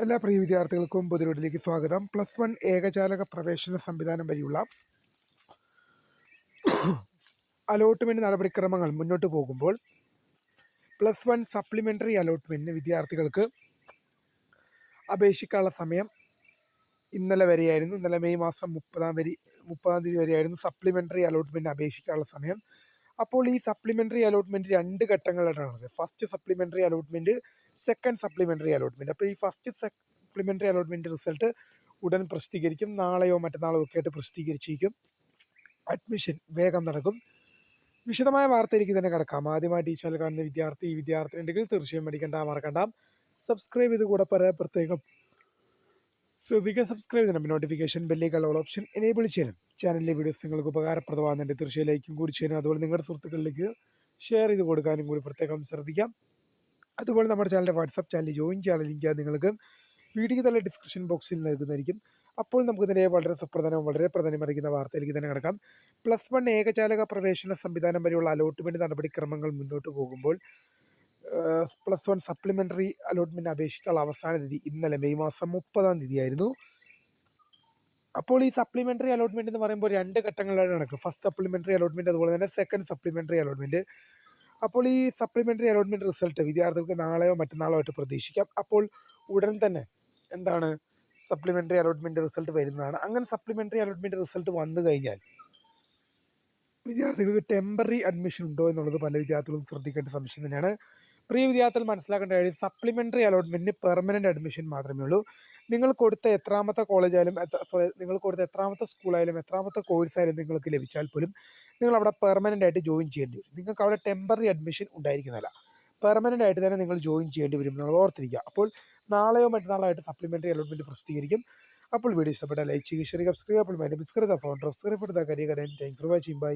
എല്ലാ പ്രിയ വിദ്യാർത്ഥികൾക്കും പൊതുവിലേക്ക് സ്വാഗതം. +1 ഏകജാലക പ്രവേശന സംവിധാനം വഴിയുള്ള അലോട്ട്മെന്റ് നടപടിക്രമങ്ങൾ മുന്നോട്ട് പോകുമ്പോൾ +1 സപ്ലിമെന്ററി അലോട്ട്മെന്റിന് വിദ്യാർത്ഥികൾക്ക് അപേക്ഷിക്കാനുള്ള സമയം ഇന്നലെ വരെയായിരുന്നു. ഇന്നലെ മെയ് മാസം 30-ാം തീയതി വരെയായിരുന്നു സപ്ലിമെന്ററി അലോട്ട്മെന്റ് അപേക്ഷിക്കാനുള്ള സമയം. അപ്പോൾ ഈ സപ്ലിമെന്ററി അലോട്ട്മെന്റ് 2 ഘട്ടങ്ങളായിട്ടാണ്. First supplementary allotment, second supplementary allotment. അപ്പോൾ ഈ ഫസ്റ്റ് സപ്ലിമെന്ററി അലോട്ട്മെന്റ് റിസൾട്ട് ഉടൻ പ്രസിദ്ധീകരിക്കും. നാളെയോ മറ്റന്നാളോ ഒക്കെ ആയിട്ട് പ്രസിദ്ധീകരിച്ചിരിക്കും. അഡ്മിഷൻ വേഗം നടക്കും. വിശദമായ വാർത്തയിലേക്ക് തന്നെ കിടക്കാം. ആദ്യമായിട്ട് ഈ ചാനൽ കാണുന്ന വിദ്യാർത്ഥി ഉണ്ടെങ്കിൽ തീർച്ചയായും മറക്കണ്ട സബ്സ്ക്രൈബ് ചെയ്ത് കൂടെ പ്രത്യേകം ശ്രദ്ധിക്കുക. സബ്സ്ക്രൈബ് ചെയ്യണം. നോട്ടിഫിക്കേഷൻ ബെല്ലേക്കുള്ള ഓൾ ഓപ്ഷൻ എനേബിൾ ചെയ്യണം. ചാനലിലെ വീഡിയോസ് നിങ്ങൾക്ക് ഉപകാരപ്രദമാകുന്നുണ്ട് തീർച്ചയായും ലൈക്കും കൂടി ചെയ്യണം. അതുപോലെ നിങ്ങളുടെ സുഹൃത്തുക്കളിലേക്ക് ഷെയർ ചെയ്ത് കൊടുക്കാനും കൂടി പ്രത്യേകം ശ്രദ്ധിക്കാം. അതുപോലെ നമ്മുടെ ചാനലിൻ്റെ വാട്സാപ്പ് ചാനൽ ജോയിൻ ചെയ്യാനുള്ള ലിങ്ക് നിങ്ങൾക്ക് വീഡിയോ തന്നെ ഡിസ്ക്രിപ്ഷൻ ബോക്സിൽ നൽകുന്നതായിരിക്കും. അപ്പോൾ നമുക്ക് ഇതിനെ വളരെ പ്രധാനമറിയിക്കുന്ന വാർത്തയിലേക്ക് തന്നെ കിടക്കാം. +1 ഏകജാലക പ്രവേശന സംവിധാനം വരെയുള്ള അലോട്ട്മെന്റ് നടപടിക്രമങ്ങൾ മുന്നോട്ട് പോകുമ്പോൾ +1 സപ്ലിമെന്ററി അലോട്ട്മെന്റ് അപേക്ഷിക്കാനുള്ള അവസാന തീയതി ഇന്നലെ മെയ് മാസം 30-ാം തീയതിയായിരുന്നു. അപ്പോൾ ഈ സപ്ലിമെന്ററി അലോട്ട്മെന്റ് എന്ന് പറയുമ്പോൾ 2 ഘട്ടങ്ങളാണ് നടക്കുക. ഫസ്റ്റ് സപ്ലിമെന്ററി അലോട്ട്മെന്റ്, അതുപോലെ തന്നെ സെക്കൻഡ് സപ്ലിമെന്ററി അലോട്ട്മെന്റ്. അപ്പോൾ ഈ സപ്ലിമെന്ററി അലോട്ട്മെന്റ് റിസൾട്ട് വിദ്യാർത്ഥികൾക്ക് നാളെയോ മറ്റന്നാളോ ആയിട്ട് പ്രതീക്ഷിക്കാം. അപ്പോൾ ഉടൻ തന്നെ സപ്ലിമെന്ററി അലോട്ട്മെന്റ് റിസൾട്ട് വരുന്നതാണ്. അങ്ങനെ സപ്ലിമെന്ററി അലോട്ട്മെന്റ് റിസൾട്ട് വന്നു കഴിഞ്ഞാൽ വിദ്യാർത്ഥികൾക്ക് ടെമ്പററി അഡ്മിഷൻ ഉണ്ടോ എന്നുള്ളത് പല വിദ്യാർത്ഥികളും ശ്രദ്ധിക്കേണ്ട സംശയം തന്നെയാണ്. പ്രിയ വിദ്യാർത്ഥികൾ മനസ്സിലാക്കേണ്ട കാര്യം, സപ്ലിമെന്ററി അലോട്ട്മെന്റിന് പെർമനന്റ് അഡ്മിഷൻ മാത്രമേ ഉള്ളൂ. നിങ്ങൾ കൊടുത്ത എത്രാമത്തെ കോളേജായാലും നിങ്ങൾ കൊടുത്ത എത്രാമത്തെ സ്കൂളായാലും എത്രാമത്തെ കോഴ്സായാലും നിങ്ങൾക്ക് ലഭിച്ചാൽ പോലും നിങ്ങൾ അവിടെ പെർമനന്റ് ആയിട്ട് ജോയിൻ ചെയ്യേണ്ടി വരും. നിങ്ങൾക്ക് അവിടെ ടെമ്പററി അഡ്മിഷൻ ഉണ്ടായിരിക്കുന്നതല്ല, പെർമനന്റ് ആയിട്ട് തന്നെ നിങ്ങൾ ജോയിൻ ചെയ്യേണ്ടി വരും എന്നുള്ളത് ഓർത്തിരിക്കുക. അപ്പോൾ നാളെയോ മറ്റന്നാളോ ആയിട്ട് സപ്ലിമെന്ററി അലോട്ട്മെന്റ് പ്രസിദ്ധീകരിക്കും. അപ്പോൾ വീഡിയോ ഇഷ്ടപ്പെട്ട ലൈക്ക് ചെയ്യുക, ഷെയർ ചെയ്യുക, സബ്സ്ക്രൈബ്. അപ്പോൾ മിസ്കരുത് ഫോൺ സബ്സ്ക്രൈബ് ചെയ്ത കാര്യം താങ്ക് ഫോർ വാച്ചിങ്. ബൈ.